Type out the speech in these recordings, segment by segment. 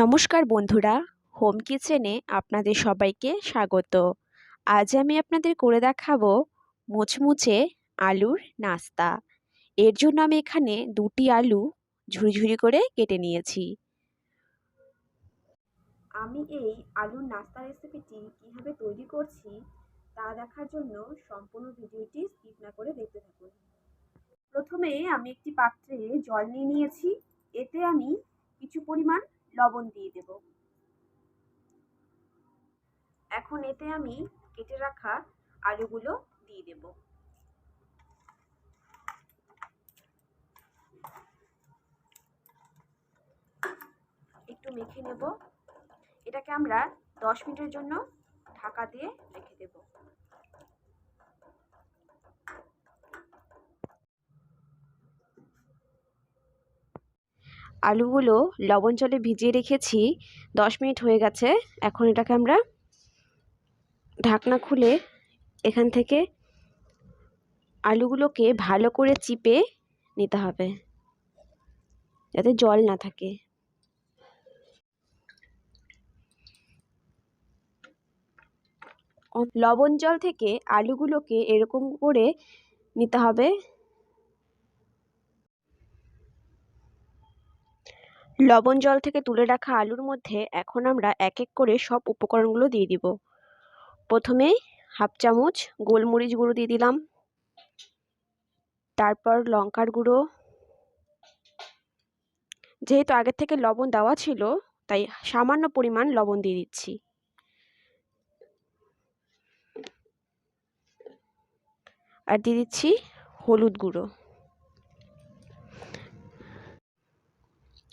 নমস্কার বন্ধুরা, হোম কিচেনে আপনাদের সবাইকে স্বাগত। আজ আমি আপনাদের করে দেখাবো মুচমুচে আলুর নাস্তা। এর জন্য আমি এখানে 2টি আলু ঝুরি করে কেটে নিয়েছি। আমি এই আলুর নাস্তা রেসিপিটি কিভাবে তৈরি করছি তা দেখার জন্য সম্পূর্ণ ভিডিওটি স্কিপ না করে দেখতে থাকুন। প্রথমে আমি একটি পাত্রে জল নিয়ে নিয়েছি। এতে আমি কিছু পরিমাণ লবণ দিয়ে দেব। এখন এতে আমি কেটে রাখা আলুগুলো দিয়ে দেব। একটু মেখে নেব। এটাকে আমরা 10 মিনিটের জন্য ঢাকা দিয়ে রেখে দেব। আলুগুলো লবণ জলে ভিজিয়ে রেখেছি, 10 মিনিট হয়ে গেছে। এখন এটাকে আমরা ঢাকনা খুলে এখান থেকে আলুগুলোকে ভালো করে চিপে নিতে হবে যাতে জল না থাকে। লবণ জল থেকে আলুগুলোকে এরকম করে নিতে হবে। লবণ জল থেকে তুলে রাখা আলুর মধ্যে এখন আমরা এক এক করে সব উপকরণগুলো দিয়ে দিব। প্রথমে হাফ চামচ গোলমরিচ গুঁড়ো দিয়ে দিলাম, তারপর লঙ্কার গুঁড়ো। যেহেতু আগের থেকে লবণ দেওয়া ছিল তাই সামান্য পরিমাণ লবণ দিয়ে দিচ্ছি। আর দিয়ে দিচ্ছি হলুদ গুঁড়ো।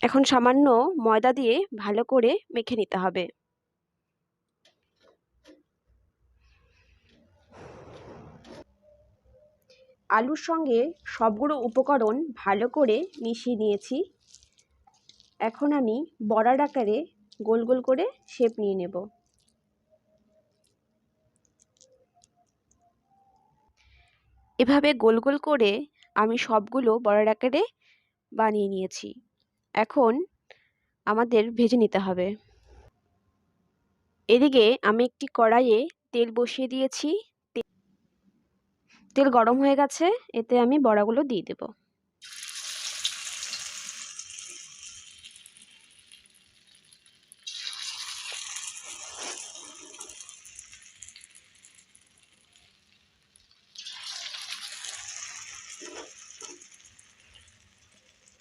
এখন সামান্য ময়দা দিয়ে ভালো করে মেখে নিতে হবে। আলুর সঙ্গে সবগুলো উপকরণ ভালো করে মিশিয়ে নিয়েছি। এখন আমি বড়ার আকারে গোল গোল করে শেপ নিয়ে নেব। এভাবে গোল গোল করে আমি সবগুলো বড়ার আকারে বানিয়ে নিয়েছি। এখন আমাদের ভেজে নিতে হবে। এদিকে আমি একটি কড়াইয়ে তেল বসিয়ে দিয়েছি। তেল গরম হয়ে গেছে, এতে আমি বড়াগুলো দিয়ে দেব।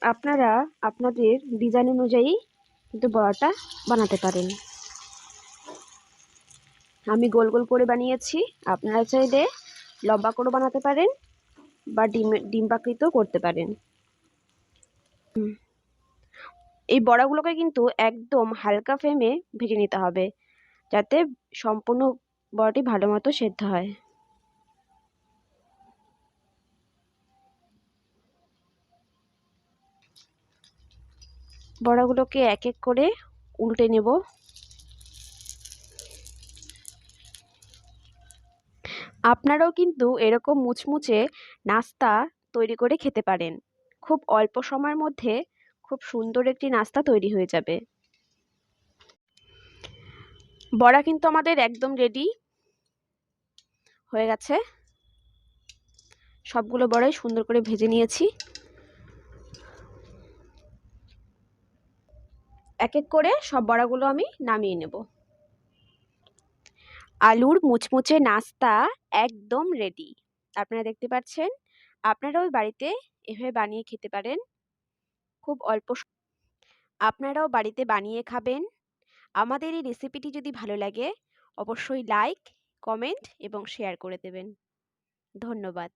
আপনারা আপনাদের ডিজাইন অনুযায়ী কিন্তু বড়াটা বানাতে পারেন। আমি গোল গোল করে বানিয়েছি, আপনারা চাইলে লম্বা করে বানাতে পারেন বা ডিম আকৃতিও করতে পারেন। এই বড়াগুলোকে কিন্তু একদম হালকা ফ্লেমে ভেজে নিতে হবে যাতে সম্পূর্ণ বড়াটি ভালো মতো সেদ্ধ হয়। বড়াগুলোকে এক এক করে উল্টে নেব। আপনারাও কিন্তু এরকম মুচমুচে নাস্তা তৈরি করে খেতে পারেন। খুব অল্প সময়ের মধ্যে খুব সুন্দর একটি নাস্তা তৈরি হয়ে যাবে। বড়া কিন্তু আমাদের একদম রেডি হয়ে গেছে। সবগুলো বড়াই সুন্দর করে ভেজে নিয়েছি। এক এক করে সব বড়াগুলো আমি নামিয়ে নেব। আলুর মুচমুচে নাস্তা একদম রেডি। আপনারা দেখতে পাচ্ছেন। আপনারাও বাড়িতে এভাবে বানিয়ে খেতে পারেন। খুব অল্প আপনারাও বাড়িতে বানিয়ে খাবেন। আমাদের এই রেসিপিটি যদি ভালো লাগে অবশ্যই লাইক, কমেন্ট এবং শেয়ার করে দেবেন। ধন্যবাদ।